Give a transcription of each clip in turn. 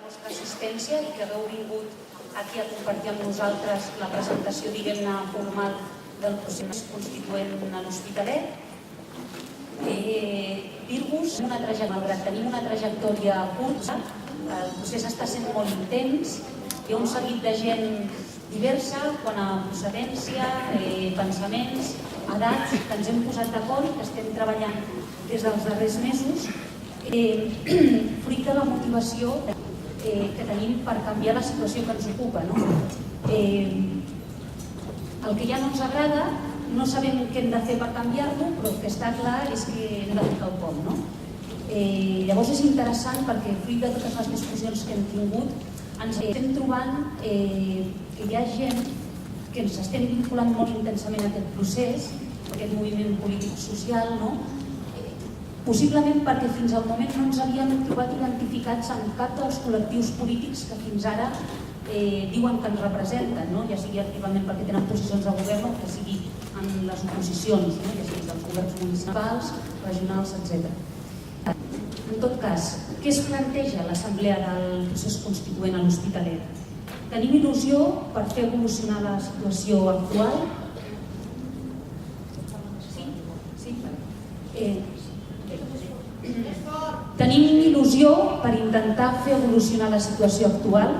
vostra assistència i que hagueu vingut aquí a compartir amb nosaltres la presentació, diguem-ne, formal del procés constituent a l'Hospitalet. Dir-vos, malgrat tenim una trajectòria curta, el procés està sent molt intens, hi ha un seguit de gent diversa quant a procedència, pensaments, edats, que ens hem posat d'acord, que estem treballant des dels darrers mesos, fruit de la motivació que tenim per canviar la situació que ens ocupa. El que ja no ens agrada, no sabem què hem de fer per canviar-lo, però el que està clar és que hem de fer quelcom. Llavors és interessant perquè, fruit de totes les discussions que hem tingut, ens estem trobant que hi ha gent que ens estem vinculant molt intensament a aquest procés, a aquest moviment polític-social, possiblement perquè fins al moment no ens havíem trobat identificats amb cap dels col·lectius polítics que fins ara diuen que ens representen, ja sigui activament perquè tenen posicions de govern o que sigui en les oposicions, ja sigui dels governs municipals, regionals, etc. En tot cas, què es planteja a l'Assemblea del procés constituent a l'Hospitalet? Tenim il·lusió per fer evolucionar la situació actual? Tenim il·lusió per intentar fer evolucionar la situació actual.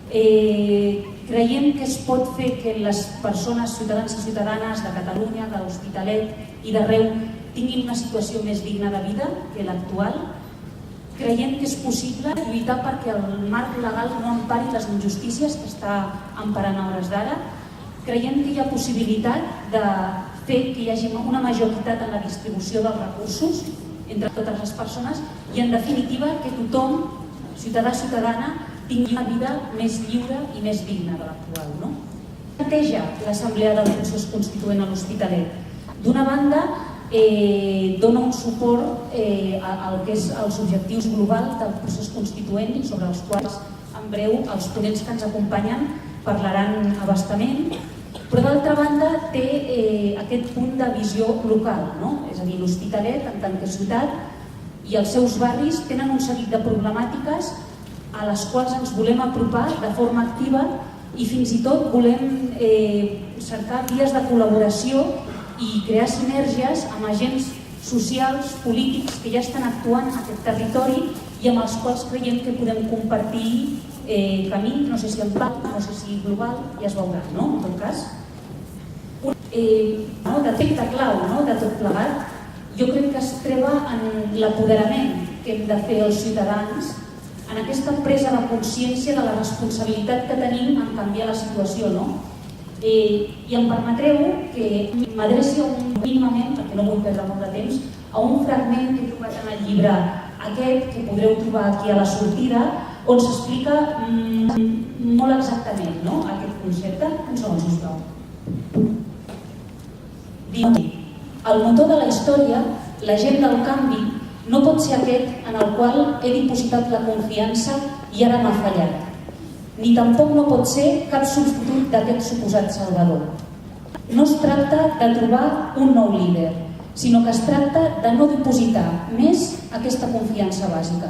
Creiem que es pot fer que les persones, ciutadans i ciutadanes de Catalunya, de l'Hospitalet i d'arreu tinguin una situació més digna de vida que l'actual. Creiem que és possible lluitar perquè el marc legal no empari les injustícies que està emparant a hores d'ara. Creiem que hi ha possibilitat de fer que hi hagi una major equitat en la distribució dels recursos entre totes les persones i, en definitiva, que tothom, ciutadà o ciutadana, tingui una vida més lliure i més digna de l'actual. Planteja l'Assemblea del procés constituent a l'Hospitalet. D'una banda, dona un suport al que és els objectius globals del procés constituent, sobre els quals en breu els ponents que ens acompanyen parlaran a bastament, però d'altra banda té aquest punt de visió local, és a dir, l'Hospitalet en tant que ciutat i els seus barris tenen un seguit de problemàtiques a les quals ens volem apropar de forma activa i fins i tot volem cercar vies de col·laboració i crear sinergies amb agents socials, polítics que ja estan actuant en aquest territori i amb els quals creiem que podem compartir camí, no sé si en part, no sé si global, ja es veurà, en tot cas. D'efecte clau de tot plegat, jo crec que es treva en l'apoderament que hem de fer els ciutadans en aquesta presa de consciència de la responsabilitat que tenim en canviar la situació, i em permetreu que m'adreci mínimament, perquè no vull perdre molt de temps, a un fragment que he trobat en el llibre aquest, que podreu trobar aquí a la sortida, on s'explica molt exactament aquest concepte. Un segon, sisplau. Diu: el motor de la història, l'agent del canvi, no pot ser aquest en el qual he dipositat la confiança i ara m'ha fallat. Ni tampoc no pot ser cap substitut d'aquest suposat salvador. No es tracta de trobar un nou líder, sinó que es tracta de no dipositar més aquesta confiança bàsica.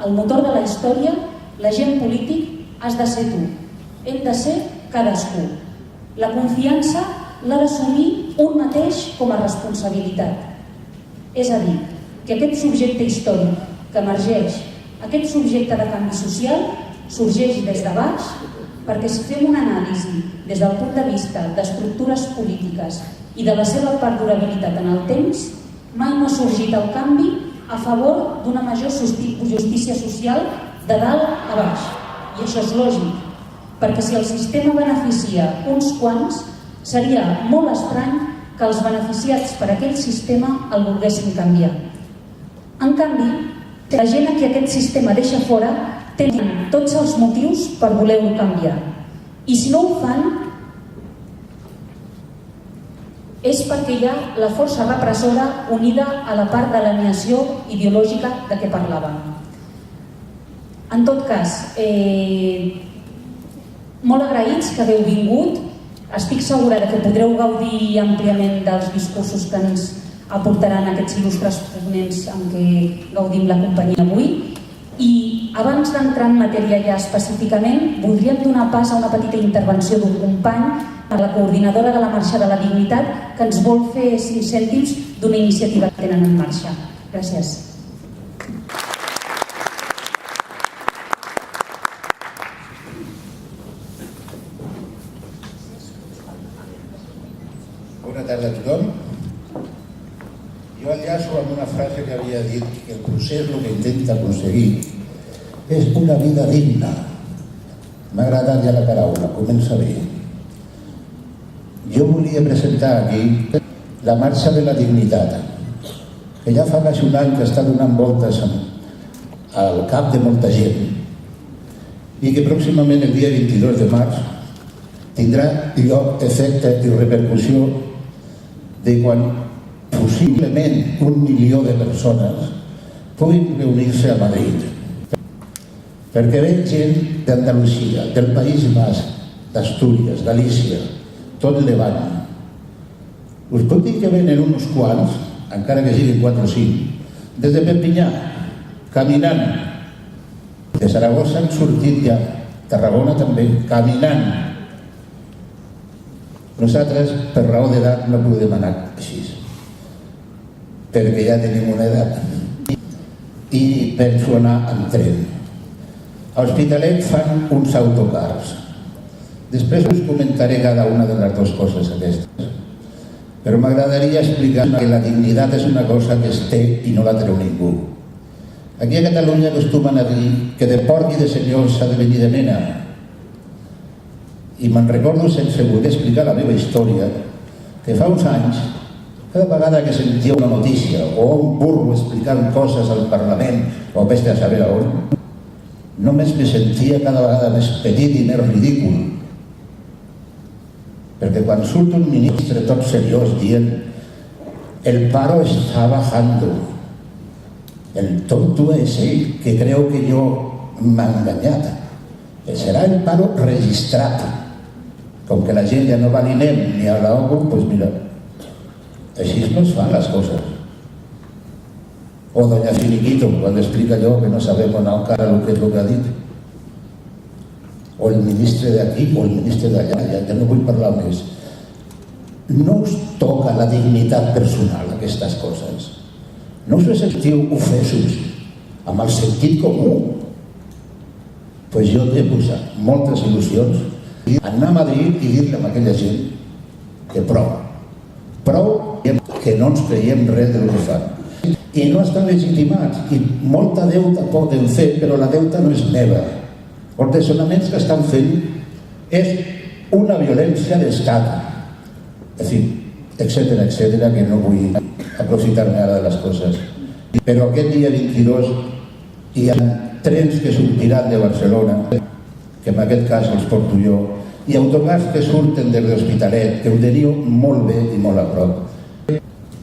El motor de la història, l'agent polític, has de ser tu. Hem de ser cadascú. La confiança l'ha d'assumir un mateix com a responsabilitat. És a dir, que aquest subjecte històric que emergeix, aquest subjecte de canvi social, sorgeix des de baix, perquè si fem una anàlisi des del punt de vista d'estructures polítiques i de la seva perdurabilitat en el temps, mai no ha sorgit el canvi a favor d'una major justícia social de dalt a baix. I això és lògic, perquè si el sistema beneficia uns quants, seria molt estrany que els beneficiats per aquell sistema el volguessin canviar. En canvi, la gent a qui aquest sistema deixa fora tenen tots els motius per voler-ho canviar. I si no ho fan, és perquè hi ha la força repressora unida a la part de l'alienació ideològica de què parlàvem. En tot cas, molt agraïts que hagueu vingut. Estic segura que podreu gaudir àmpliament dels discursos que ens aportaran aquests il·lustres ponents amb què gaudim la companyia avui. I abans d'entrar en matèria ja específicament, voldríem donar pas a una petita intervenció d'un company, a la coordinadora de la Marxa de la Dignitat, que ens vol fer 5 cèntims d'una iniciativa que tenen en marxa. Gràcies. Bona tarda a tothom. Jo enllaço amb una frase que havia dit que el procés el que intenta aconseguir és una vida digna. M'ha agradat ja la paraula, comença bé. Jo volia presentar aquí la Marxa de la Dignitat, que ja fa quasi un any que està donant voltes al cap de molta gent i que pròximament el dia 22 de març tindrà lloc, efecte i repercussió de quan possiblement 1 milió de persones puguin reunir-se a Madrid. Perquè ve gent d'Andalusia, del País Basc, d'Astúries, Galícia, tot Llevant. Us puc dir que venen uns quants, encara que siguin 4 o 5, des de Perpinyà, caminant. De Saragossa han sortit ja, Tarragona també, caminant. Nosaltres, per raó d'edat, no podem anar així, perquè ja tenim una edat. I penso anar amb tren. A Hospitalet fan uns autocars. Després us comentaré cada una de les 2 coses aquestes. Però m'agradaria explicar que la dignitat és una cosa que es té i no la treu ningú. Aquí a Catalunya acostumen a dir que de porc i de senyor s'ha de venir de mena. I me'n recordo, sense voler explicar la meva història, que fa uns anys, cada vegada que sentia una notícia o un burro explicant coses al Parlament o vés a saber on, només me sentia cada vegada més petit i més ridícul. Perquè quan surt un ministre tot seriós dient el paro está bajando, el tonto es ell que creu que jo m'ha enganyat. Serà el paro registrat. Com que la gent ja no va a l'INEM ni a l'OCU, doncs mira, així no es fan les coses. O doña Finiquito, quan explica allò que no sabem encara el que és el que ha dit. O el ministre d'aquí o el ministre d'allà, ja no vull parlar més. No us toca la dignitat personal, aquestes coses. No us sentiu ofesos amb el sentit comú. Doncs jo t'he posat moltes il·lusions anar a Madrid i dir-li a aquella gent que prou que no ens creiem res del que fan. I no estan legitimats, i molta deuta poden fer, però la deuta no és meva. Els desnonaments que estan fent és una violència d'estat, en fi, etcètera, etcètera, que no vull aprofitar-me ara de les coses. Però aquest dia 22 hi ha trens que sortiran de Barcelona, que en aquest cas els porto jo, i autocars que surten des de l'Hospitalet, que ho teniu molt bé i molt a prop.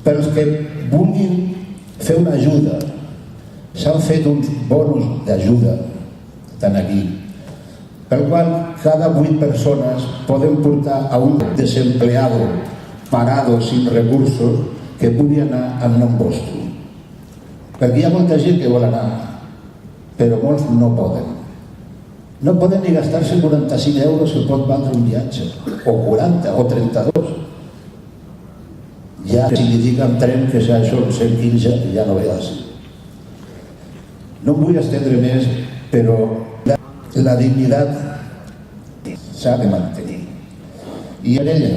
Pels que vulguin fer una ajuda, s'han fet uns bonus d'ajuda, estan aquí, pel qual cada 8 persones poden portar a un desempleado parado, sin recursos, que pugui anar amb nom vostre. Perquè hi ha molta gent que vol anar, però molts no poden. No poden ni gastar-se 45 euros que pot valdre un viatge, o 40, o 32. Ja significa en tren que ja són 115 i ja no veus. No em vull estendre més, però la dignitat s'ha de mantenir. I en ella,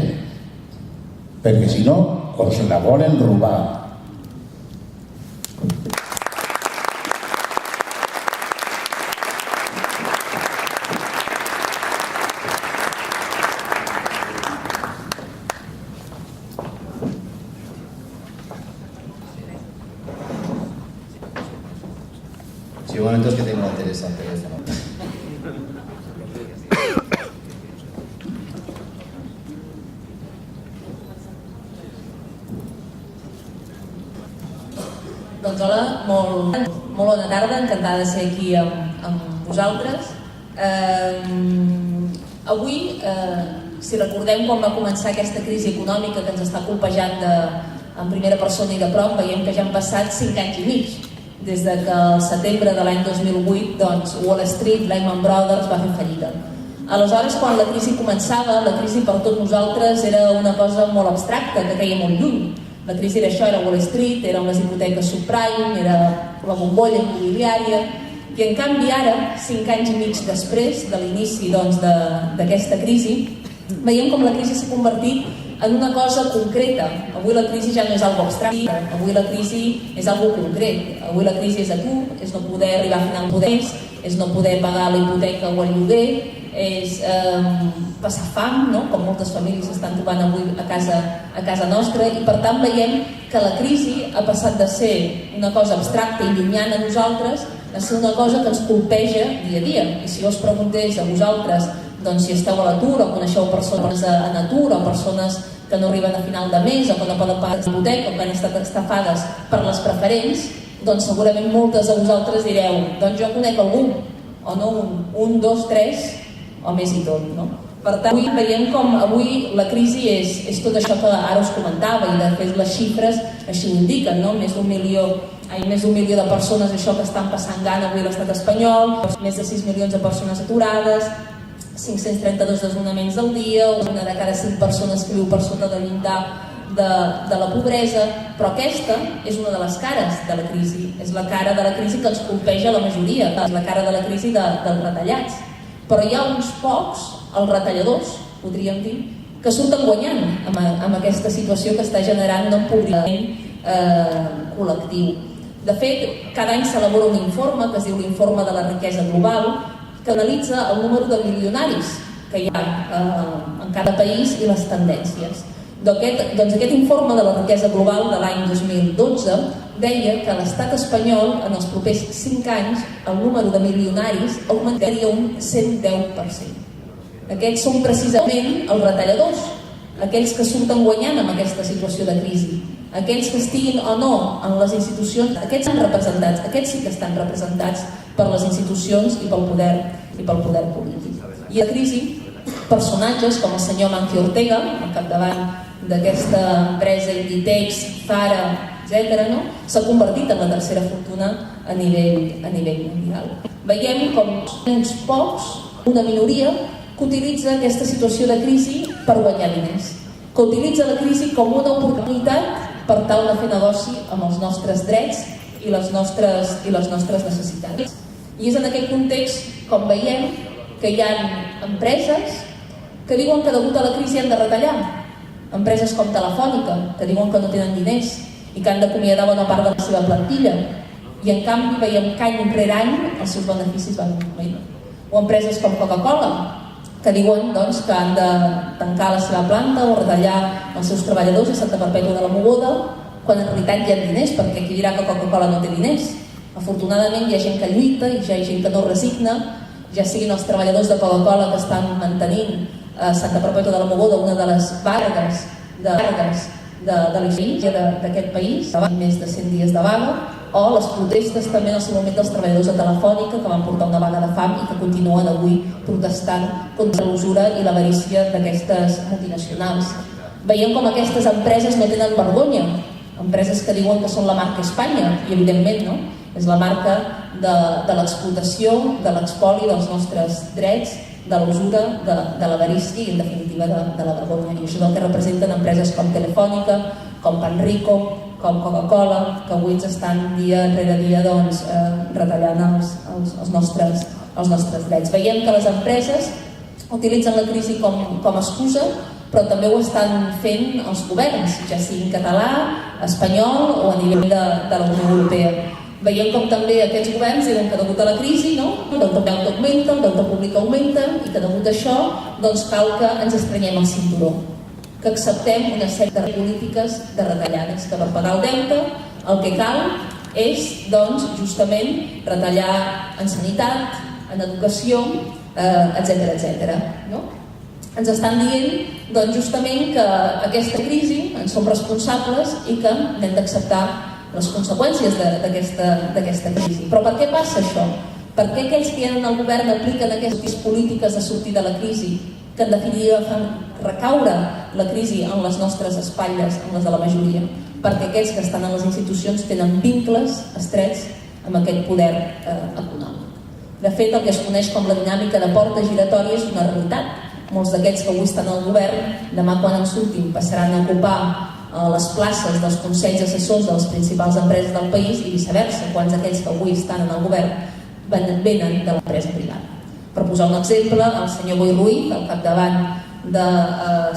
perquè si no, us la volen robar. Sí, un momento, es que tengo interés al teléfono. Doncs hola, molt bona tarda, encantada de ser aquí amb vosaltres. Avui, si recordem quan va començar aquesta crisi econòmica que ens està colpejant en primera persona i de prop, veiem que ja han passat 5 anys i mig. des de que al setembre de l'any 2008 doncs, Wall Street, Lehman Brothers va fer fallida. Aleshores, quan la crisi començava, la crisi per tots nosaltres era una cosa molt abstracta, que queia molt lluny. La crisi era això, era Wall Street, eren les hipoteques subprime, era la bombolla immobiliària, i en canvi ara, 5 anys i mig després de l'inici d'aquesta crisi, veiem com la crisi s'ha convertit en una cosa concreta. Avui la crisi ja no és algo abstracte, avui la crisi és algo concret. Avui la crisi és atur, és no poder arribar a final poders, és no poder pagar la hipoteca o el lloguer, és passar fam, no? Com moltes famílies s'estan trobant avui a casa nostra, i per tant veiem que la crisi ha passat de ser una cosa abstracta i llunyana a nosaltres a ser una cosa que ens colpeja dia a dia. I si jo us preguntés a vosaltres doncs, si esteu a l'atur o coneixeu persones en atur o persones que no arriben a final de mes o que no poden pagar la hipoteca o que han estat estafades per les preferents, doncs segurament moltes de vosaltres direu, doncs jo conec algú, o no un, 2, 3 o més i tot, no? Per tant, avui veiem com avui la crisi és tot això que ara us comentava, i de fet les xifres així ho indiquen, no? Més d'un milió de persones això que estan passant gana avui a l'estat espanyol, més de 6 milions de persones aturades, 532 desnonaments al dia, una de cada 5 persones que viu per sota del llindar de la pobresa, però aquesta és una de les cares de la crisi, és la cara de la crisi que ens colpeja la majoria, és la cara de la crisi dels retallats. Però hi ha uns pocs, els retalladors, podríem dir, que surten guanyant amb aquesta situació que està generant un empobriment col·lectiu. De fet, cada any s'elabora un informe que es diu l'informe de la riquesa global, que analitza el número de milionaris que hi ha en cada país i les tendències. Doncs aquest informe de la riquesa global de l'any 2012 deia que a l'estat espanyol en els propers 5 anys el número de milionaris augmentaria un 110%. Aquests són precisament els retalladors, aquells que surten guanyant amb aquesta situació de crisi, aquells que estiguin o no en les institucions, aquests estan representats, aquests sí que estan representats per les institucions i pel poder polític. I a crisi, personatges com el senyor Mancio Ortega, al capdavant d'aquesta empresa Inditex, Zara, etc., no? S'ha convertit en la tercera fortuna a nivell mundial. Veiem com uns pocs, una minoria, que utilitza aquesta situació de crisi per guanyar diners, que utilitza la crisi com una oportunitat per tal de fer negoci amb els nostres drets i les nostres necessitats. I és en aquest context com veiem que hi ha empreses que diuen que degut a la crisi han de retallar. Empreses com Telefònica, que diuen que no tenen diners i que han d'acomiadar bona part de la seva plantilla. I en canvi veiem que any rere any els seus beneficis van augmentant. O empreses com Coca-Cola, que diuen doncs, que han de tancar la seva planta o retallar els seus treballadors a Santa Perpètua de la Mogoda, quan en realitat hi ha diners, perquè qui dirà que Coca-Cola no té diners? Afortunadament hi ha gent que lluita i hi ha gent que no resigna, ja siguin els treballadors de Coca-Cola que estan mantenint a Santa Perpètua de la Mogoda una de les vagues de l'Igència d'aquest país, més de 100 dies de vaga, o les protestes també en el seu moment dels treballadors de Telefònica que van portar una vaga de fam i que continuen avui protestant contra l'usura i l'avarícia d'aquestes multinacionals. Veiem com aquestes empreses no tenen vergonya, empreses que diuen que són la marca Espanya, i evidentment no, és la marca de l'explotació, de l'espoli dels nostres drets, de l'usura, de l'avarícia i en definitiva de la vergonya. I això és el que representen empreses com Telefònica, com Panrico, com Coca-Cola, que avui ens estan dia rere dia retallant els nostres drets. Veiem que les empreses utilitzen la crisi com a excusa, però també ho estan fent els governs, ja siguin català, espanyol o a nivell de la Unió Europea. Veiem com també aquests governs diuen que degut a la crisi el deute augmenta, el deute públic augmenta i que degut a això cal que ens estrenyem el cinturó, que acceptem una sèrie de polítiques de retallades, que per pagar el deute el que cal és justament retallar en sanitat, en educació, etc. Ens estan dient justament que aquesta crisi en som responsables i que n'hem d'acceptar les conseqüències d'aquesta crisi. Però per què passa això? Per què aquells que hi ha en el govern apliquen aquestes polítiques de sortir de la crisi, que en definitiva fan recaure la crisi en les nostres espatlles, en les de la majoria? Perquè aquells que estan en les institucions tenen vincles estrets amb aquest poder econòmic. De fet, el que es coneix com la dinàmica de porta giratòria és una realitat. Molts d'aquests que avui estan al govern, demà quan en surtin passaran a ocupar les places dels consells assessors de les principals empreses del país i viceversa, quants d'aquells que avui estan en el govern venen de l'empresa privada. Per posar un exemple, el senyor Boi Ruiz, al capdavant de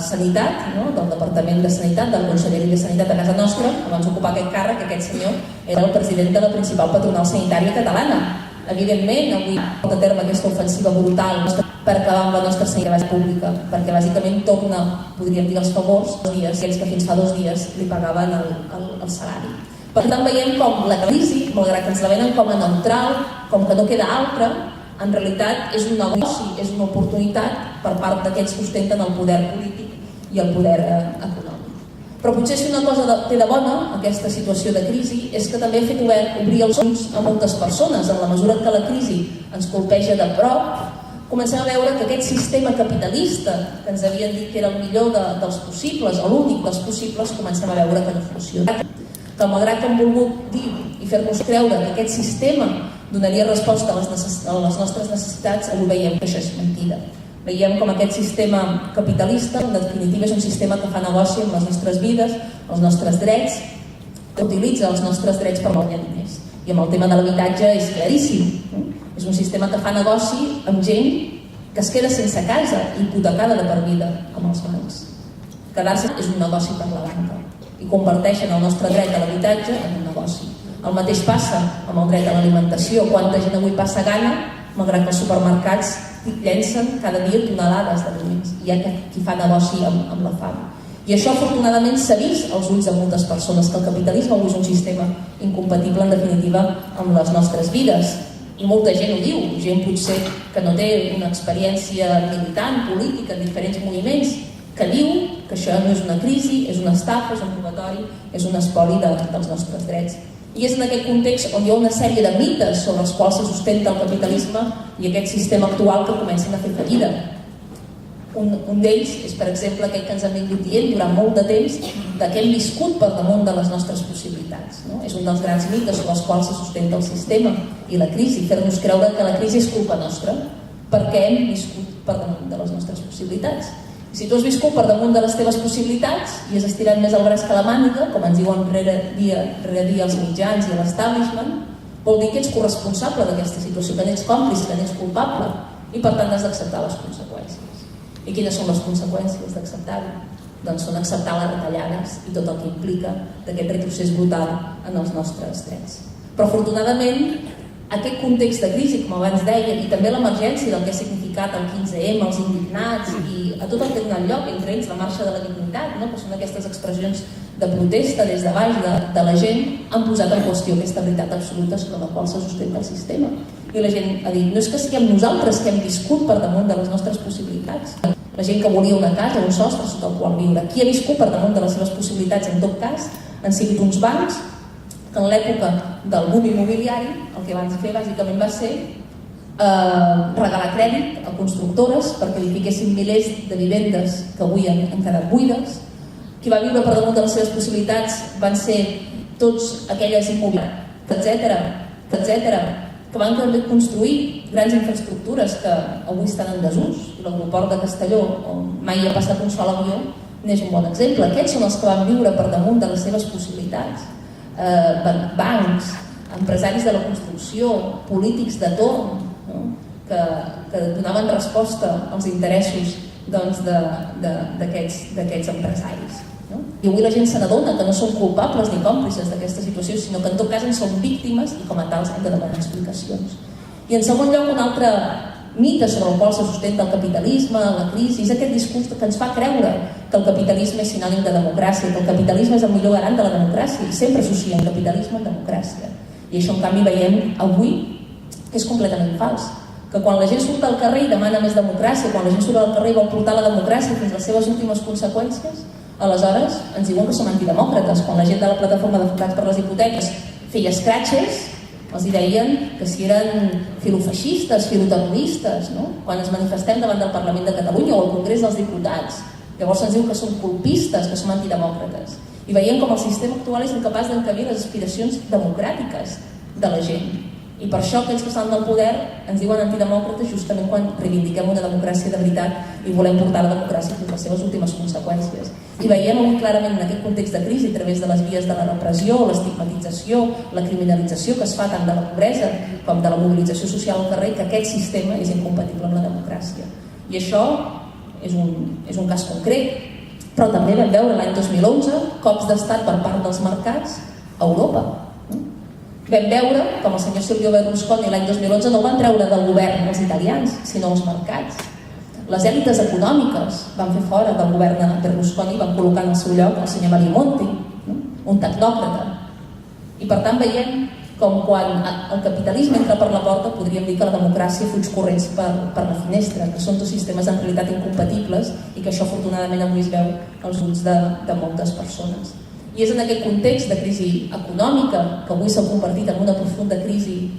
Sanitat, del Departament de Sanitat, de la Conselleria de Sanitat a casa nostra, abans d'ocupar aquest càrrec, aquest senyor era el president de la principal patronal sanitària catalana. Evidentment, avui porta a terme aquesta ofensiva brutal per acabar amb la nostra sanitat pública, perquè bàsicament torna, podríem dir, els favors aquells que fins fa 2 dies li pagaven el salari. Per tant, veiem com la crisi, malgrat que ens la venen com a neutral, com que no queda altra, en realitat és un negoci, és una oportunitat per part d'aquells que ostenten el poder polític i el poder econòmic. Però potser si una cosa té de bona aquesta situació de crisi és que també ha fet obrir els ulls a moltes persones. En la mesura que la crisi ens colpeja de prop, comencem a veure que aquest sistema capitalista que ens havien dit que era el millor dels possibles, o l'únic dels possibles, comencem a veure que no funciona. Que malgrat que hem volgut dir i fer-nos creure que aquest sistema donaria resposta a les nostres necessitats, avui veiem que això és mentida. Veiem com aquest sistema capitalista, en definitiva, és un sistema que fa negoci amb les nostres vides, els nostres drets, que utilitza els nostres drets per guanyar diners. I amb el tema de l'habitatge és claríssim. És un sistema que fa negoci amb gent que es queda sense casa, hipotecada de per vida amb els bancs. Quedar-se és un negoci per la banca i converteixen el nostre dret a l'habitatge en un negoci. El mateix passa amb el dret a l'alimentació. Quanta gent avui passa gana, malgrat que els supermercats llencen cada dia tonelades d'aliments. Hi ha qui fa negoci amb la fam. I això afortunadament s'ha vist als ulls de moltes persones, que el capitalisme avui és un sistema incompatible en definitiva amb les nostres vides. I molta gent ho diu, gent potser que no té una experiència militant, política, en diferents moviments, que diu que això no és una crisi, és una estafa, és un robatori, és un espoli dels nostres drets. I és en aquest context on hi ha una sèrie de mites sobre els quals se sustenta el capitalisme i aquest sistema actual que comencen a fer fallida. Un d'ells és, per exemple, aquell que ens han vingut dient durant molt de temps que hem viscut per damunt de les nostres possibilitats. És un dels grans mites sobre els quals se sustenta el sistema i la crisi, fer-nos creure que la crisi és culpa nostra perquè hem viscut per damunt de les nostres possibilitats. I si tu has viscut per damunt de les teves possibilitats i has estirat més el braç que la màniga, com ens diuen dia els mitjans i l'establishment, vol dir que ets corresponsable d'aquesta situació, que n'ets còmplice, que n'ets culpable i per tant has d'acceptar les conseqüències. I quines són les conseqüències d'acceptar-ho? Doncs són acceptar les retallades i tot el que implica d'aquest retrocés brutal en els nostres drets. Però afortunadament aquest context de crisi, com abans deia, i també l'emergència del que ha significat el 15M, els indignats i a tot el que ha donat lloc, entre ells la marxa de la dignitat, que són aquestes expressions de protesta des de baix de la gent, han posat en qüestió aquesta veritat absoluta sobre la qual se sustenta el sistema. I la gent ha dit, no és que siguem nosaltres que hem viscut per damunt de les nostres possibilitats. La gent que volia una casa, un sostre sota el qual viure. Qui ha viscut per damunt de les seves possibilitats, en tot cas, han sigut uns bancs que en l'època del boom immobiliari el que van fer bàsicament va ser regalar crèdit a constructores perquè edifiquessin milers de vivendes que avui han quedat buides. Qui va viure per damunt de les seves possibilitats van ser tots aquelles immobiliàries, etcètera, que van també construir grans infraestructures que avui estan en desús. I l'aeroport de Castelló, on mai ha passat un sol avió, n'és un bon exemple. Aquests són els que van viure per damunt de les seves possibilitats. Bancs, empresaris de la construcció, polítics de torn, que donaven resposta als interessos d'aquests empresaris. I avui la gent se n'adona que no són culpables ni còmplices d'aquesta situació, sinó que en tot cas en són víctimes i com a tals hem de demanar explicacions. I en segon lloc, un altre mite sobre el qual se sustenta el capitalisme, la crisi, és aquest discurs que ens fa creure que el capitalisme és sinònim de democràcia, que el capitalisme és el millor garant de la democràcia, i sempre associen capitalisme amb democràcia. I això, en canvi, veiem avui que és completament fals. Que quan la gent surt al carrer i demana més democràcia, quan la gent surt al carrer i vol portar la democràcia fins a les seves últimes conseqüències, aleshores ens diuen que som antidemòcrates. Quan la gent de la plataforma d'advocats per les hipoteques feia escratxes, els deien que si eren filofeixistes, filoterroristes, quan ens manifestem davant del Parlament de Catalunya o al Congrés dels Diputats. Llavors ens diu que som colpistes, que som antidemòcrates. I veiem com el sistema actual és incapaç d'encabir les aspiracions democràtiques de la gent. I per això aquells que estan al poder ens diuen antidemòcrates justament quan reivindiquem una democràcia de veritat i volem portar la democràcia fins a les seves últimes conseqüències. I veiem avui clarament en aquest context de crisi, a través de les vies de la repressió, l'estigmatització, la criminalització que es fa tant de la pobresa com de la mobilització social al carrer, que aquest sistema és incompatible amb la democràcia. I això és un cas concret, però també vam veure l'any 2011 cops d'estat per part dels mercats a Europa. Vam veure com el senyor Silvio Berlusconi l'any 2011 no el van treure del govern els italians, sinó els mercats. Les èlites econòmiques van fer fora del govern de Berlusconi i van col·locar en el seu lloc el senyor Mario Monti, un tecnòcrata. I per tant veiem com quan el capitalisme entra per la porta podríem dir que la democràcia fuig corrents per la finestra, que són dos sistemes en realitat incompatibles i que això afortunadament avui es veu als ulls de moltes persones. I és en aquest context de crisi econòmica, que avui s'ha convertit en una profunda crisi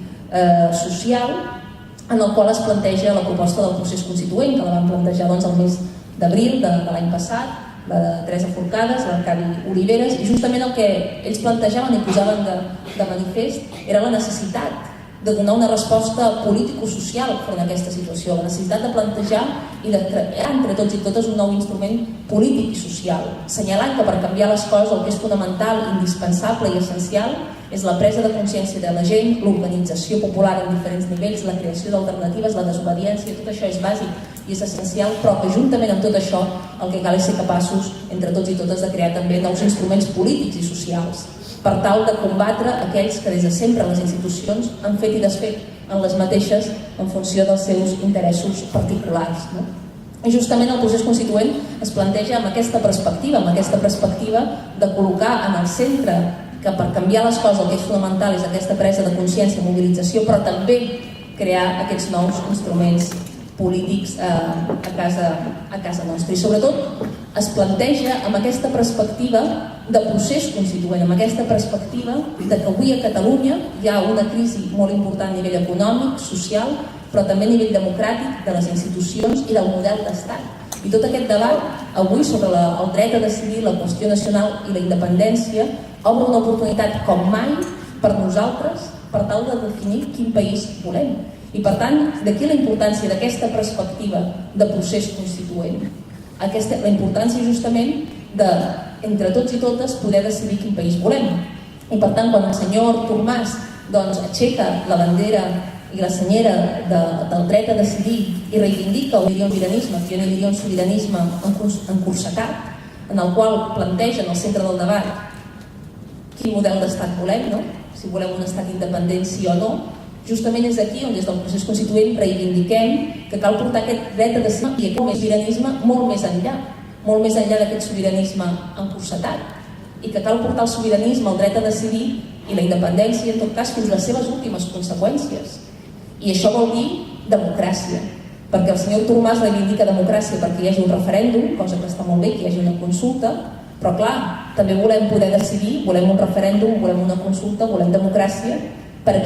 social, en el qual es planteja la proposta del procés constituent, que la van plantejar el mes d'abril de l'any passat, la Teresa Forcades, l'Arcadi Oliveres, i justament el que ells plantejaven i posaven de manifest era la necessitat de donar una resposta político-social front a aquesta situació, la necessitat de plantejar i de crear entre tots i totes un nou instrument polític i social, assenyalant que per canviar les coses el que és fonamental, indispensable i essencial és la presa de consciència de la gent, l'organització popular en diferents nivells, la creació d'alternatives, la desobediència, tot això és bàsic i és essencial, però que juntament amb tot això el que cal és ser capaços entre tots i totes de crear també nous instruments polítics i socials per tal de combatre aquells que des de sempre les institucions han fet i desfet en les mateixes en funció dels seus interessos particulars. I justament el procés constituent es planteja amb aquesta perspectiva de col·locar en el centre que per canviar les coses el que és fonamental és aquesta presa de consciència, mobilització, però també crear aquests nous instruments polítics a casa nostra. I sobretot es planteja amb aquesta perspectiva de procés constituent, amb aquesta perspectiva de que avui a Catalunya hi ha una crisi molt important a nivell econòmic, social, però també a nivell democràtic de les institucions i del model d'estat. I tot aquest debat avui sobre el dret a decidir, la qüestió nacional i la independència obre una oportunitat com mai per nosaltres per tal de definir quin país volem. I per tant, d'aquí la importància d'aquesta perspectiva de procés constituent. La importància justament de, entre tots i totes, poder decidir quin país volem. I per tant, quan el senyor Artur Mas aixeca la bandera i la senyera del dret a decidir i reivindica un sobiranisme, que jo n'hi diria un sobiranisme encursecat, en el qual planteja en el centre del debat quin model d'estat volem, si volem un estat independent sí o no, justament és aquí on des del procés constituent reivindiquem que cal portar aquest dret a decidir i aquest sobiranisme molt més enllà d'aquest sobiranisme encursetat i que cal portar el sobiranisme, el dret a decidir i la independència en tot cas fins a les seves últimes conseqüències. I això vol dir democràcia, perquè el senyor Artur Mas reivindica democràcia perquè hi hagi un referèndum, cosa que està molt bé, que hi hagi una consulta, però clar, també volem poder decidir, volem un referèndum, volem una consulta, volem democràcia per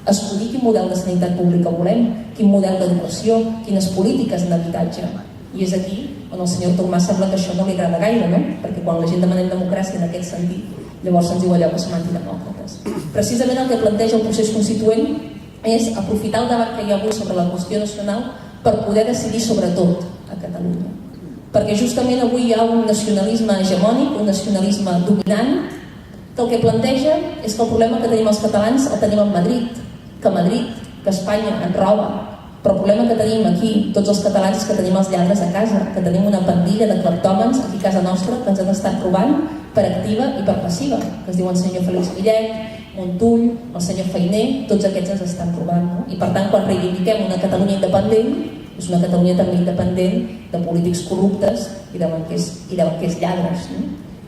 escollir quin model de sanitat pública volem, quin model d'educació, quines polítiques d'habitatge. I és aquí on el senyor Artur Mas sembla que això no li agrada gaire, perquè quan la gent demanem democràcia en aquest sentit, llavors se'ns diu allò que som antidemòcrates. Precisament el que planteja el procés constituent és aprofitar el debat que hi ha avui sobre la qüestió nacional per poder decidir sobre tot a Catalunya. Perquè justament avui hi ha un nacionalisme hegemònic, un nacionalisme dominant, que el que planteja és que el problema que tenim els catalans el tenim a Madrid, que Madrid, que Espanya ens roba, però el problema que tenim aquí, tots els catalans, és que tenim els lladres a casa, que tenim una pandilla de cleptòmens aquí a casa nostra que ens han estat robant per activa i per passiva, que es diuen senyor Félix Millet, Montull, el senyor Feiner, tots aquests ens estan robant. I per tant, quan reivindiquem una Catalunya independent, és una Catalunya també independent de polítics corruptes i de banquers lladres.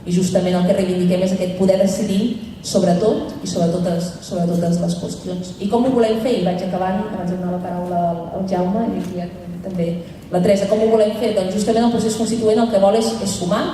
I justament el que reivindiquem és aquest poder decidir sobre tot i sobre totes les qüestions. I com ho volem fer? I vaig acabant, abans de donar la paraula al Jaume i aquí també la Teresa. Com ho volem fer? Doncs justament el procés constituent el que vol és sumar,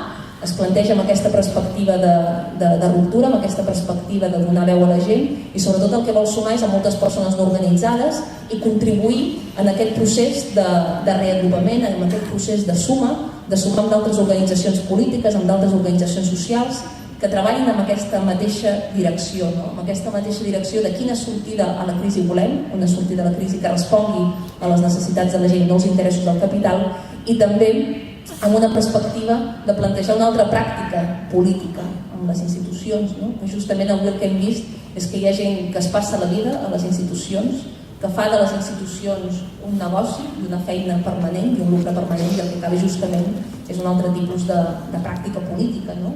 es planteja amb aquesta perspectiva de ruptura, amb aquesta perspectiva de donar veu a la gent i sobretot el que vol sumar és a moltes persones no organitzades i contribuir en aquest procés de reagrupament, en aquest procés de suma amb d'altres organitzacions polítiques, amb d'altres organitzacions socials que treballin amb aquesta mateixa direcció, no? Amb aquesta mateixa direcció de quina sortida a la crisi volem, una sortida a la crisi que respongui a les necessitats de la gent, no als interessos del capital, i també amb una perspectiva de plantejar una altra pràctica política amb les institucions, no? Que justament avui el que hem vist és que hi ha gent que es passa la vida a les institucions, que fa de les institucions un negoci i una feina permanent i un lucre permanent, i el que acaba justament és un altre tipus de pràctica política, no?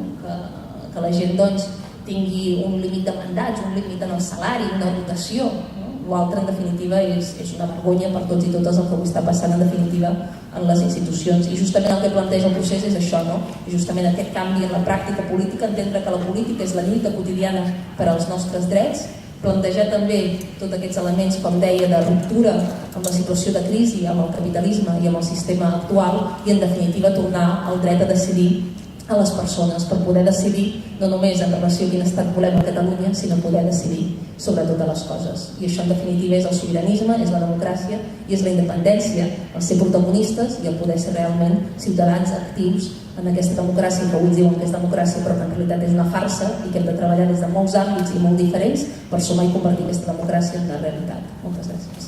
Que la gent doncs, tingui un límit de mandats, un límit en el salari, una rotació, no? L'altre, en definitiva, és una vergonya per tots i totes el que avui està passant, en definitiva, en les institucions. I justament el que planteja el procés és això, no? I justament aquest canvi en la pràctica política, entendre que la política és la lluita quotidiana per als nostres drets, plantejar també tots aquests elements, com deia, de ruptura amb la situació de crisi, amb el capitalisme i amb el sistema actual, i en definitiva tornar al dret a decidir a les persones per poder decidir no només en relació a quin estat volem a Catalunya, sinó poder decidir sobre totes les coses. I això en definitiva és el sobiranisme, és la democràcia i és la independència, el ser protagonistes i el poder ser realment ciutadans actius en aquesta democràcia que avui diuen que és democràcia però que en realitat és una farsa i que hem de treballar des de molts àmbits i molt diferents per sumar i convertir aquesta democràcia en una realitat. Moltes gràcies.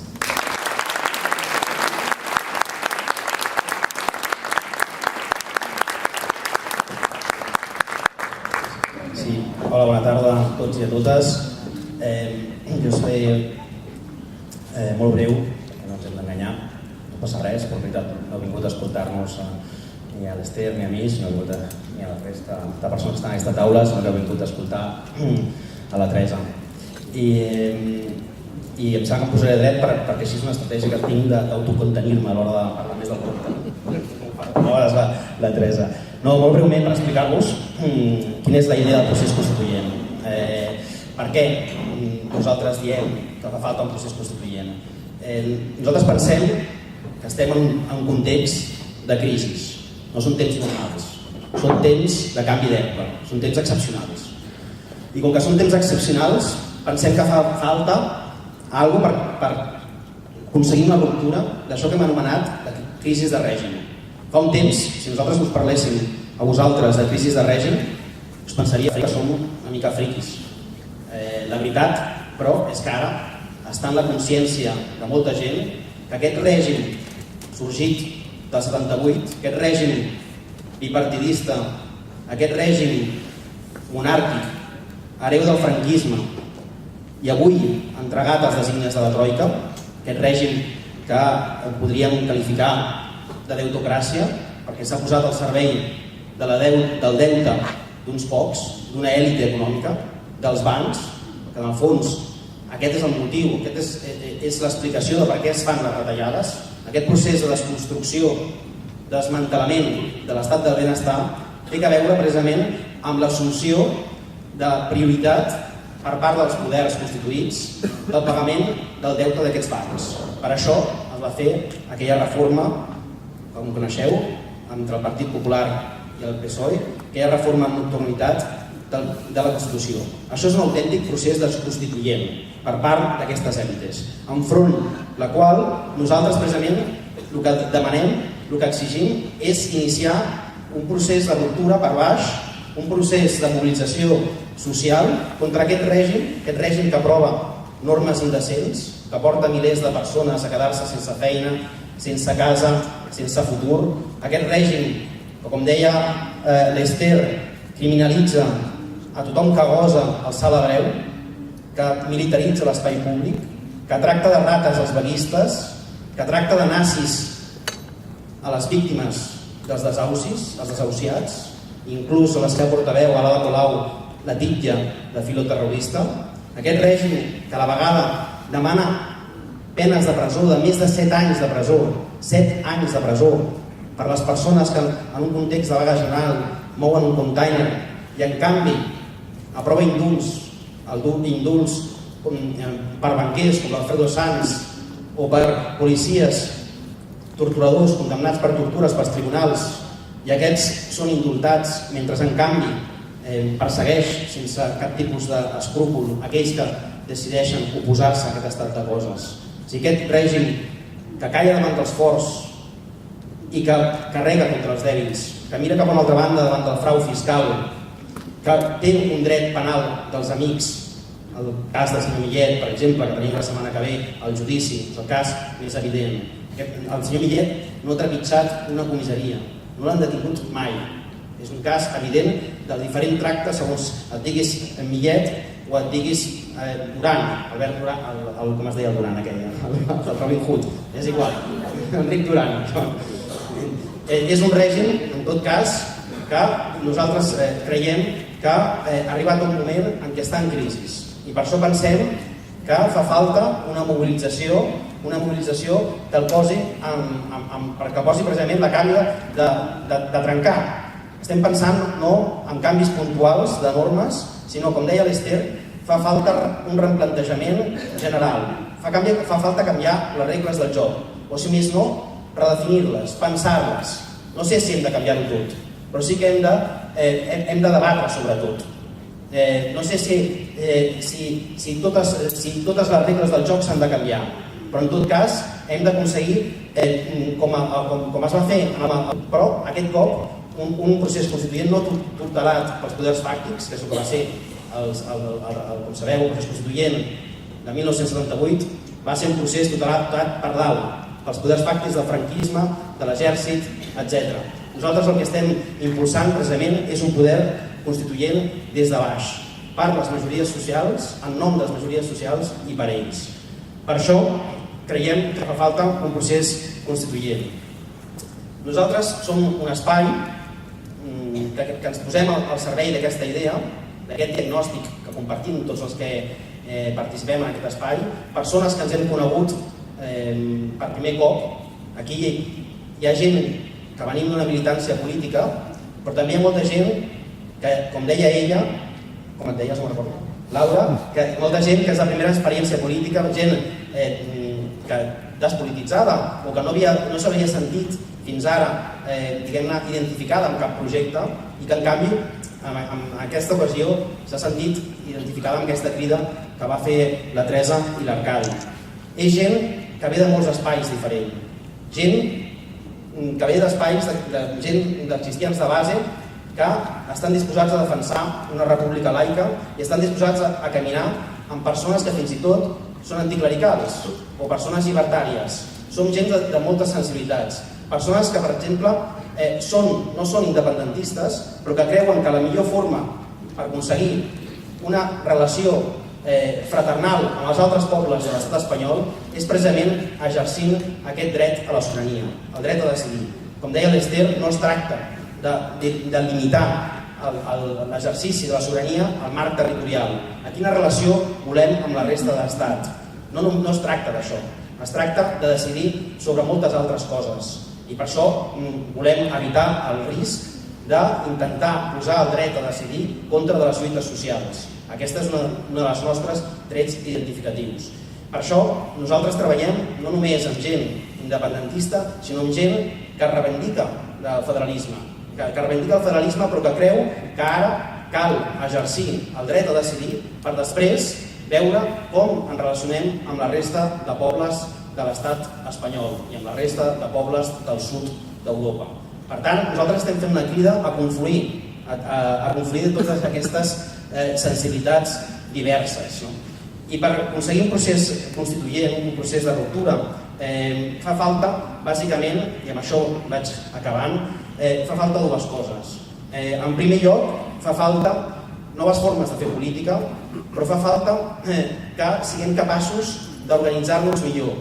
Sí, hola, bona tarda a tots i a totes. Jo seré molt breu, perquè no ens hem d'enganyar, no passa res, però en veritat no he vingut a escoltar-nos ni a l'Ester ni a mi, sinó ni a la resta de persones que estan a aquesta taula, sinó que he vingut a escoltar a la Teresa. I em sembla que em posaré dret perquè així és una estratègia que tinc d'autocontenir-me a l'hora de parlar més del compte. No, és la Teresa. No, molt breument per explicar-vos quina és la idea del procés constituent. Per què nosaltres diem que fa falta un procés constituent? Nosaltres pensem que estem en un context de crisi. No són temps normals, són temps de canvi d'època, són temps excepcionals. I com que són temps excepcionals, pensem que fa falta alguna cosa per aconseguir una ruptura d'això que hem anomenat la crisi de règim. Fa un temps, si nosaltres us parléssim a vosaltres de crisi de règim, us pensaria que som una mica friquis. La veritat, però, és que ara està en la consciència de molta gent que aquest règim sorgit del 78, aquest règim bipartidista, aquest règim monàrquic, hereu del franquisme, i avui entregat als designis de la Troika, aquest règim que podríem qualificar de deutocràcia, perquè s'ha posat al servei del deute d'uns pocs, d'una èlite econòmica, dels bancs, que en el fons aquest és el motiu, aquest és l'explicació de per què es fan les retallades. Aquest procés de desconstrucció, desmantelament de l'estat del benestar té a veure precisament amb l'assumpció de prioritat per part dels poders constituïts del pagament del deute d'aquests bancs. Per això es va fer aquella reforma, com coneixeu, entre el Partit Popular i el PSOE, aquella reforma en nocturnitat de la Constitució. Això és un autèntic procés desconstituent per part d'aquestes èlites, enfront la qual nosaltres precisament el que demanem, el que exigim és iniciar un procés de ruptura per baix, un procés de mobilització social contra aquest règim que aprova normes indecents, que porta milers de persones a quedar-se sense feina, sense casa, sense futur. Aquest règim que, com deia l'Ester, criminalitza a tothom que gosa alçar la veu, que militaritza l'espai públic, que tracta de rates als vaguistes, que tracta de nazis a les víctimes dels desaucis, els desahuciats, inclús a la seva portaveu, a l'Ada Colau, la titlla de filoterrorista. Aquest règim que a la vegada demana penes de presó de més de 7 anys de presó, 7 anys de presó, per les persones que en un context de vaga general mouen un container i en canvi aprova indults per banquers com l'Alfredo Sanz o per policies torturadors condemnats per tortures pels tribunals, i aquests són indultats mentre en canvi persegueix sense cap tipus d'escrúpol aquells que decideixen oposar-se a aquest estat de coses. Si aquest règim que calla davant dels forts i que carrega contra els dèbils, que mira cap a una altra banda davant del frau fiscal que té un dret penal dels amics, el cas del senyor Millet, per exemple, que tenim la setmana que ve, el judici, és el cas més evident. El senyor Millet no ha trepitjat una comissaria, no l'han detingut mai. És un cas evident del diferent tracte segons et diguis Millet o et diguis Duran, Albert Duran, com es deia el Duran aquell, el Robin Hood, és igual, Enric Duran. És un règim, en tot cas, que nosaltres creiem que ha arribat un moment en què està en crisi. I per això pensem que fa falta una mobilització que el posi, perquè posi precisament la càrrega de trencar. Estem pensant no en canvis puntuals de normes, sinó, com deia l'Ester, fa falta un replantejament general. Fa falta canviar les regles del joc, o si més no, redefinir-les, pensar-les. No sé si hem de canviar-ho tot, però sí que hem de debatre sobre tot. No sé si totes les regles del joc s'han de canviar, però en tot cas hem d'aconseguir, com es va fer, però aquest cop un procés constituent no tutelat pels poders fàctics, que és el que va ser, com sabeu, el procés constituent de 1978, va ser un procés tutelat per dalt, pels poders fàctics del franquisme, de l'exèrcit, etc. Nosaltres el que estem impulsant precisament és un poder constituent des de baix, per les majories socials, en nom de les majories socials i per ells. Per això creiem que fa falta un procés constituent. Nosaltres som un espai que ens posem al servei d'aquesta idea, d'aquest diagnòstic que compartim tots els que participem en aquest espai, persones que ens hem conegut per primer cop. Aquí hi ha gent que venim d'una militància política, però també hi ha molta gent que, com deia ella, com et deies, no me'n recordo, Laura, que molta gent que és la primera experiència política, gent que despolititzada o que no s'havia sentit fins ara, diguem-ne, identificada amb cap projecte i que en canvi en aquesta ocasió s'ha sentit identificada amb aquesta crida que va fer la Teresa i l'Arcadi. És gent que ve de molts espais diferents, gent que ve d'espais gent de cristians de base que estan disposats a defensar una república laica i estan disposats a caminar amb persones que fins i tot són anticlericals o persones llibertàries. Som gent de moltes sensibilitats, persones que, per exemple, no són independentistes, però que creuen que la millor forma per aconseguir una relació fraternal amb els altres pobles de l'estat espanyol és precisament exercint aquest dret a la sobirania, el dret a decidir. Com deia l'Ester, no es tracta de limitar l'exercici de la sobirania al marc territorial. A quina relació volem amb la resta de l'Estat? No es tracta d'això, es tracta de decidir sobre moltes altres coses. I per això volem evitar el risc d'intentar posar el dret a decidir contra de les lluites socials. Aquesta és una dels nostres trets identificatius. Per això nosaltres treballem no només amb gent independentista, sinó amb gent que reivindica el federalisme, però que creu que ara cal exercir el dret a decidir per després veure com ens relacionem amb la resta de pobles de l'estat espanyol i amb la resta de pobles del sud d'Europa. Per tant, nosaltres estem fent una crida a confluir de totes aquestes sensibilitats diverses. I per aconseguir un procés constituent, un procés de ruptura, fa falta, bàsicament, i amb això vaig acabant, fa falta dues coses. En primer lloc, fa falta noves formes de fer política, però fa falta que siguem capaços d'organitzar-nos millor.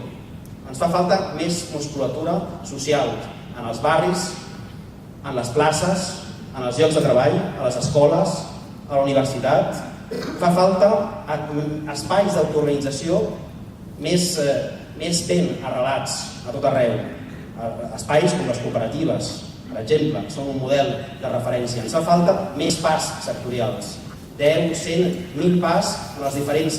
Ens fa falta més musculatura social en els barris, en les places, en els llocs de treball, a les escoles, a la universitat. Fa falta espais d'autoorganització més ben arrelats a tot arreu. Espais com les cooperatives, per exemple, són un model de referència. Ens fa falta més PAS sectorials, 10, 100, 1.000 PAS en els diferents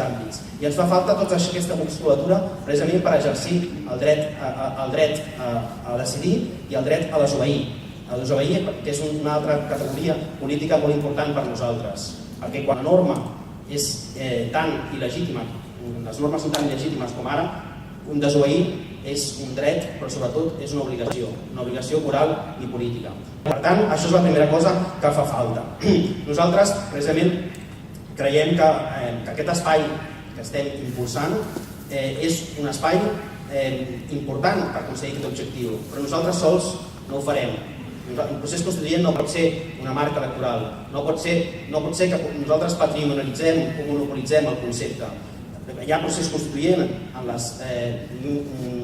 àmbits. I ens fa falta tota aquesta musculatura precisament per exercir el dret a decidir i el dret a desobeir. El desobeir, que és una altra categoria política molt important per nosaltres, perquè quan la norma és tan il·legítima, les normes són tan il·legítimes com ara, un desobeir és un dret, però sobretot és una obligació moral i política. Per tant, això és la primera cosa que fa falta. Nosaltres, precisament, creiem que aquest espai que estem impulsant és un espai important per aconseguir aquest objectiu, però nosaltres sols no ho farem. El procés constituent no pot ser una marca electoral, no pot ser que nosaltres patrimonialitzem o monopolitzem el concepte. Hi ha procés constituent en les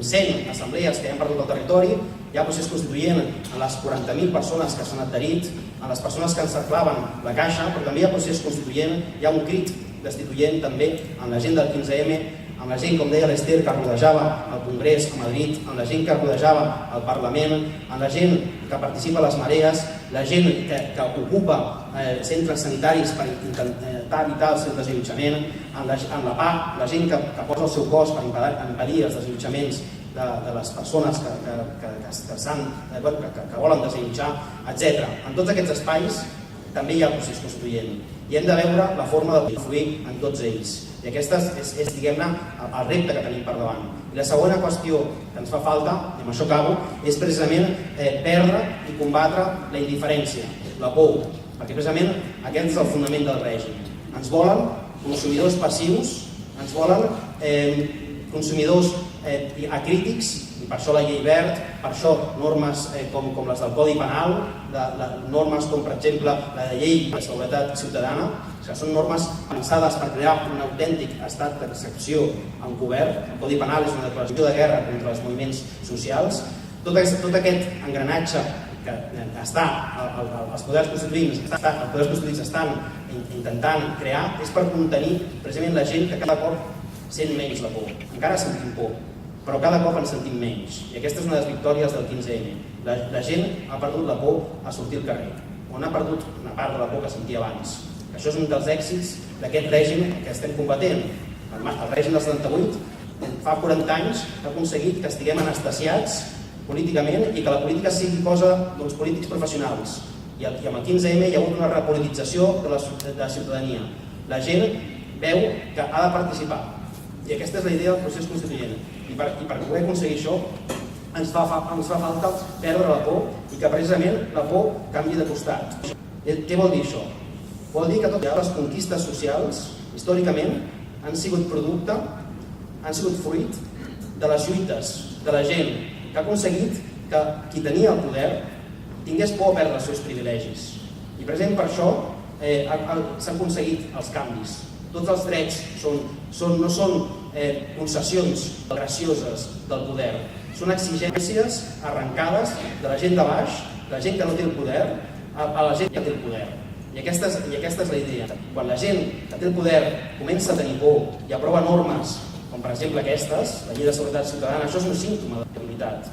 100 assemblees que han perdut el territori, hi ha procés constituent en les 40.000 persones que s'han adherit, en les persones que encerclaven la caixa, però també hi ha procés constituent, hi ha un crit destituent també en la gent del 15M, amb la gent, com deia l'Ester, que rodejava el Congrés a Madrid, amb la gent que rodejava el Parlament, amb la gent que participa a les marees, la gent que ocupa centres sanitaris per intentar evitar el seu desallotjament, amb la PA, la gent que posa el seu cos per impedir els desallotjaments de les persones que volen desallotjar, etc. En tots aquests espais també hi ha procés constituent i hem de veure la forma d'influir en tots ells. I aquest és diguem-ne, el repte que tenim per davant. I la segona qüestió que ens fa falta, i amb això acabo, és precisament perdre i combatre la indiferència, la por, perquè precisament aquest és el fonament del règim. Ens volen consumidors passius, ens volen consumidors acrítics, i per això la llei verd, per això normes com les del Codi Penal, normes com per exemple la de llei de seguretat ciutadana, que són normes pensades per crear un autèntic estat d'excepció encobert. El Codi Penal és una declaració de guerra contra els moviments socials. Tot aquest engranatge que està els poders constituïts estan intentant crear és per contenir precisament la gent que cada cop sent menys la por. Encara sentim por, però cada cop en sentim menys. I aquesta és una de les victòries del 15M. La gent ha perdut la por a sortir al carrer, o n'ha perdut una part de la por que sentia abans. Això és un dels èxits d'aquest règim que estem combatent. El règim del 78, fa 40 anys, ha aconseguit que estiguem anestesiats políticament i que la política sigui cosa dels polítics professionals. I amb el 15M hi ha hagut una repolitització de la ciutadania. La gent veu que ha de participar. I aquesta és la idea del procés constituent. I per poder aconseguir això ens fa falta perdre la por i que precisament la por canvi de costat. Què vol dir això? Vol dir que totes les conquistes socials, històricament, han sigut fruit de les lluites de la gent que ha aconseguit que qui tenia el poder tingués por a perdre els seus privilegis. I precisament per això s'han aconseguit els canvis. Tots els drets no són concessions gracioses del poder, són exigències arrencades de la gent de baix, de la gent que no té el poder, a la gent que té el poder. I aquesta és la idea. Quan la gent que té el poder comença a tenir por i aprova normes, com per exemple aquestes, la llei de seguretat ciutadana, això és un símptoma de debilitat.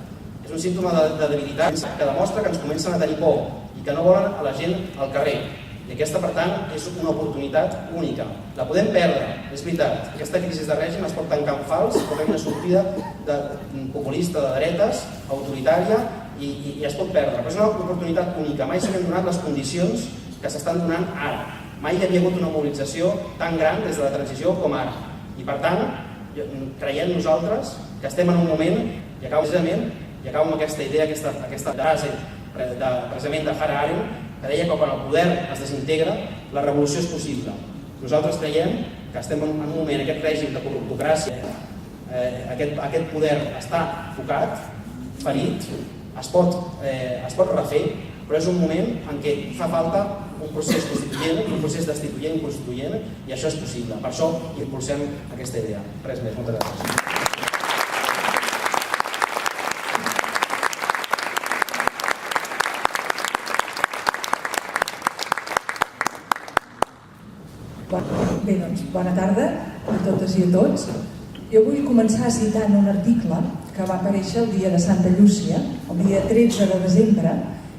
És un símptoma de debilitat que demostra que ens comencen a tenir por i que no volen a la gent al carrer. I aquesta, per tant, és una oportunitat única. La podem perdre, és veritat. Aquesta crisi de règim es pot tancar en fals, pot haver una sortida populista de dretes, autoritària, i es pot perdre. Però és una oportunitat única. Mai s'han donat les condicions que s'estan donant ara. Mai hi havia hagut una mobilització tan gran des de la transició com ara. I per tant, creiem nosaltres que estem en un moment, i acabo amb aquesta idea, aquesta frase precisament de Hannah Arendt, que deia que quan el poder es desintegra, la revolució és possible. Nosaltres creiem que estem en un moment, aquest règim de corruptocràcia, aquest poder està focat, ferit, es pot refer, però és un moment en què fa falta un procés constituent, un procés destituent i constituent, i això és possible. Per això impulsem aquesta idea. Res més, moltes gràcies. Bé, doncs, bona tarda a totes i a tots. Jo vull començar citant un article que va aparèixer el dia de Santa Llúcia, el dia 13 de desembre.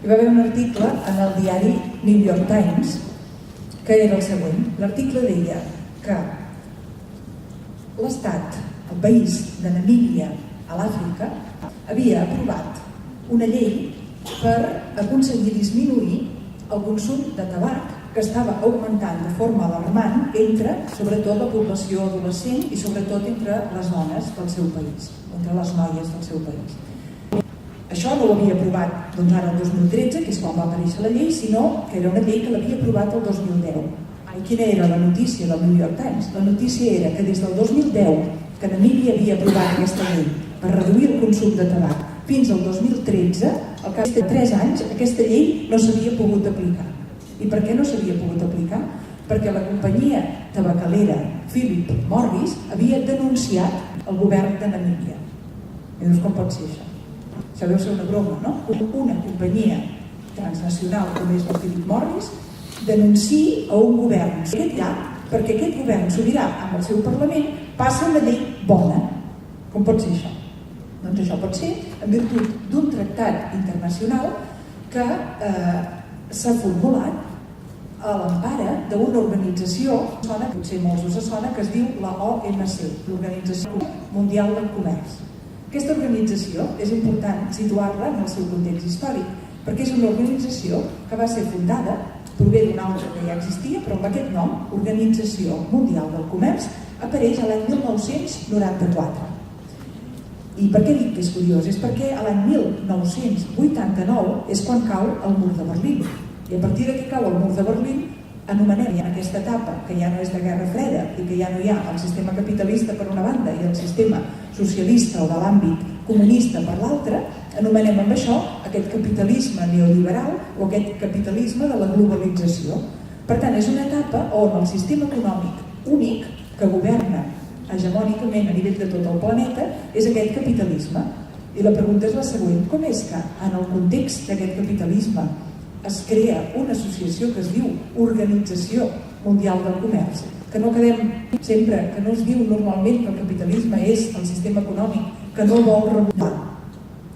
Hi va haver un article en el diari New York Times que era el següent. L'article deia que l'Estat, el país de Namíbia a l'Àfrica, havia aprovat una llei per aconseguir disminuir el consum de tabac que estava augmentant de forma alarmant entre, sobretot, la població adolescent i sobretot entre les dones del seu país. contra les noies del seu país. Això no ho havia aprovat ara el 2013, que és quan va aparèixer la llei, sinó que era una llei que l'havia aprovat el 2010. I quina era la notícia del New York Times? La notícia era que des del 2010, que Namíbia havia aprovat aquesta llei per reduir el consum de tabac, fins al 2013, al cap de 3 anys, aquesta llei no s'havia pogut aplicar. I per què no s'havia pogut aplicar? Perquè la companyia tabacalera Philip Morris havia denunciat el govern de Namíbia. I dius, com pot ser això? Això deu ser una broma, no? Una companyia transnacional com és la Philip Morris denunciï a un govern perquè aquest govern sobirà amb el seu Parlament passa una llei bona. Com pot ser això? Doncs això pot ser en virtut d'un tractat internacional que s'ha formulat a l'empara d'una organització, potser molts us sona, que es diu la OMC, l'Organització Mundial del Comerç. Aquesta organització és important situar-la en el seu context històric, perquè és una organització que va ser fundada, prové d'una altra que ja existia, però amb aquest nom, Organització Mundial del Comerç, apareix a l'any 1994. I per què dic que és curiós? És perquè a l'any 1989 és quan cau el mur de Berlín. I a partir de que cau el mur de Berlín, anomenem en aquesta etapa, que ja no és de Guerra Freda i que ja no hi ha el sistema capitalista per una banda i el sistema socialista o de l'àmbit comunista per l'altra, anomenem amb això aquest capitalisme neoliberal o aquest capitalisme de la globalització. Per tant, és una etapa on el sistema econòmic únic que governa hegemònicament a nivell de tot el planeta és aquest capitalisme. I la pregunta és la següent: com és que en el context d'aquest capitalisme es crea una associació que es diu Organització Mundial del Comerç, que no quedem sempre, que no es diu normalment que el capitalisme és el sistema econòmic que no vol regular,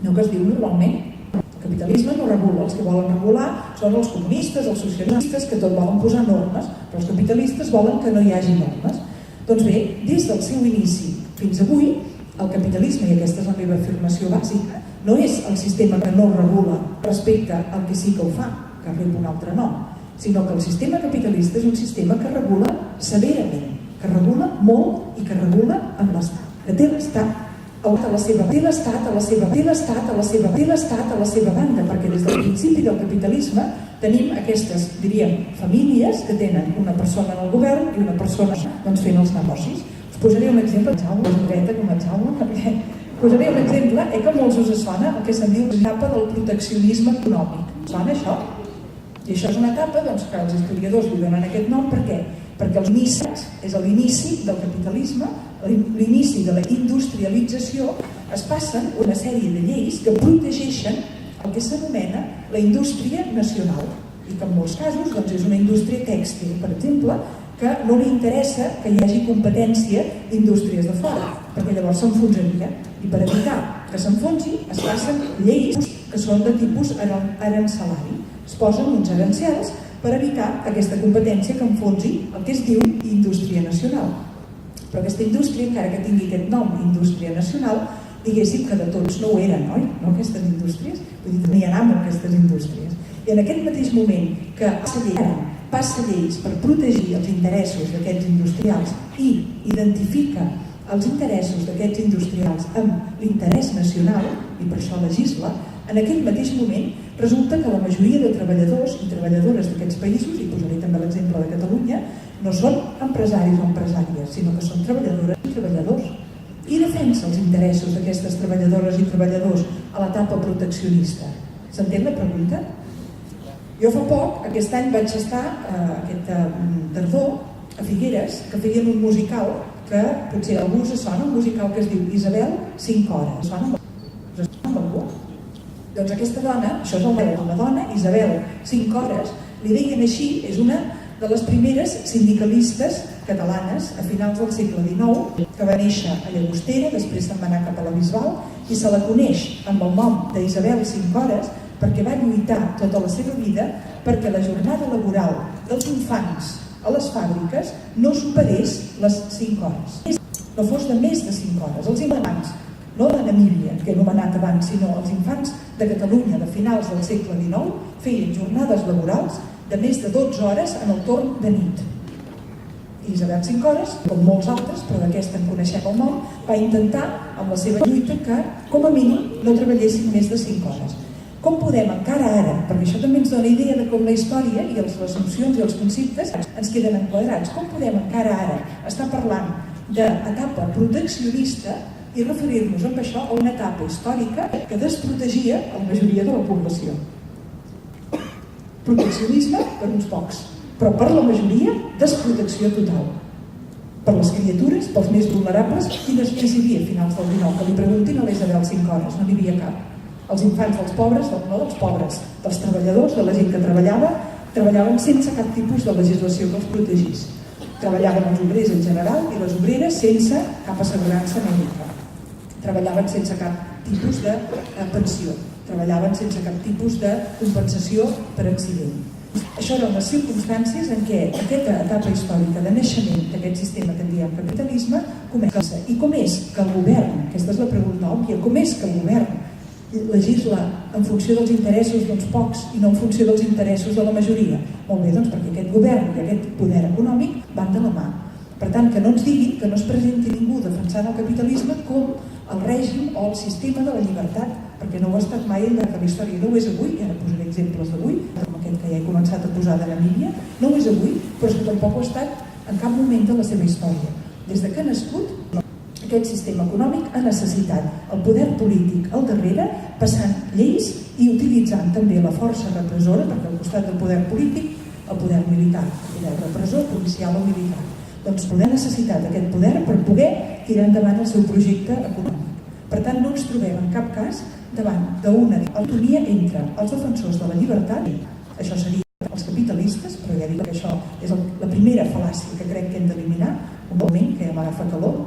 no, que es diu normalment el capitalisme no regula, els que volen regular són els comunistes, els socialistes, que tot volen posar normes, però els capitalistes volen que no hi hagi normes. Doncs bé, des del seu inici fins avui, el capitalisme, i aquesta és la meva afirmació bàsica, no és el sistema que no regula respecte al que sí que ho fa, que rep un altre nom, sinó que el sistema capitalista és un sistema que regula severament, que regula molt i que regula amb l'Estat, que té l'Estat a la seva banda, perquè des del principi del capitalisme tenim aquestes, diríem, famílies que tenen una persona en el govern i una persona fent els negocis. Us posaré un exemple, posaré un exemple, que a molts us sona el que se'n diu l'etapa del proteccionisme econòmic. Sona això? I això és una etapa que els historiadors li donen aquest nom. Per què? Perquè els inicis és l'inici del capitalisme, l'inici de la industrialització. Es passen una sèrie de lleis que protegeixen el que s'anomena la indústria nacional i que en molts casos és una indústria tèxtil, per exemple, que no li interessa que hi hagi competència d'indústries de fora, perquè llavors s'enfonsaria. I per evitar que s'enfonsi es passen lleis que són de tipus arancelari. Es posen uns arancels per evitar aquesta competència que enfonsi el que es diu indústria nacional. Però aquesta indústria, encara que tingui aquest nom, indústria nacional, diguéssim que de tots no ho eren, oi? No aquestes indústries? Vull dir, n'hi ha amb aquestes indústries. I en aquest mateix moment que passa lleis per protegir els interessos d'aquests industrials i identifica els interessos d'aquests industrials amb l'interès nacional, i per això legisla, en aquell mateix moment resulta que la majoria de treballadors i treballadores d'aquests països, i posaré també l'exemple de Catalunya, no són empresaris o empresàries, sinó que són treballadores i treballadors. Qui defensa els interessos d'aquestes treballadores i treballadors a l'etapa proteccionista? S'entén la pregunta? Jo fa poc, aquest any vaig estar, aquest tardor, a Figueres, que feien un musical que potser a algú us sona, un musical que es diu Isabel 5 hores. Us sona amb algú? Doncs aquesta dona, això és una dona, Isabel 5 hores, li deien així, és una de les primeres sindicalistes catalanes a finals del segle XIX, que va néixer a Llagostera, després se'n va anar cap a la Bisbal, i se la coneix amb el nom d'Isabel 5 hores perquè va lluitar tota la seva vida perquè la jornada laboral dels infants a les fàbriques no superés les 5 hores. No fos de més de 5 hores. Els infants, no de Namíbia, que he anomenat abans, sinó els infants de Catalunya de finals del segle XIX feien jornades laborals de més de 12 hores en el torn de nit. Isabel Cincores, com molts altres, però d'aquesta en coneixem el nom, va intentar, amb la seva lluita, que com a mínim no treballessin més de 5 hores. Com podem encara ara, perquè això també ens dona idea de com la història i les assumpcions i els conceptes ens queden enquadrats, com podem encara ara estar parlant d'etapa proteccionista i referir-nos amb això a una etapa històrica que desprotegia la majoria de la població. Proteccionisme per uns pocs, però per la majoria desprotecció total. Per les criatures, pels més vulnerables, quines lleis hi havia a finals del 19? Que li preguntin a l'Isabel Cincores, no n'hi havia cap. Els infants dels pobres, no dels pobres, dels treballadors, de la gent que treballaven sense cap tipus de legislació que els protegís. Treballaven els obrers en general i les obreres sense cap assegurança mèdica. Treballaven sense cap tipus de pensió. Treballaven sense cap tipus de compensació per accident. Això eren les circumstàncies en què aquesta etapa històrica de naixement d'aquest sistema que en diem capitalisme comença. I com és que el govern, aquesta és la pregunta òbvia, com és que el govern legisla en funció dels interessos d'uns pocs i no en funció dels interessos de la majoria? Molt bé, doncs perquè aquest govern i aquest poder econòmic van de la mà. Per tant, que no ens diguin que no es presenti ningú defensant el capitalisme com el règim o el sistema de la llibertat, perquè no ho ha estat mai en la història, no ho és avui, i ara posaré exemples d'avui, com aquest que ja he començat a posar de Namíbia, no ho és avui, però és que tampoc ho ha estat en cap moment de la seva història. Des de que ha nascut, aquest sistema econòmic ha necessitat el poder polític al darrere, passant lleis i utilitzant també la força repressora, perquè al costat del poder polític, el poder militar, el poder repressor, policial o militar. Doncs poder necessitat aquest poder per poder tirar endavant el seu projecte econòmic. Per tant, no ens trobem en cap cas davant d'una autonomia entre els defensors de la llibertat, això seria els capitalistes, però ja dic que això és la primera fal·làcia que crec que hem d'eliminar, un moment que ja m'agafa calor,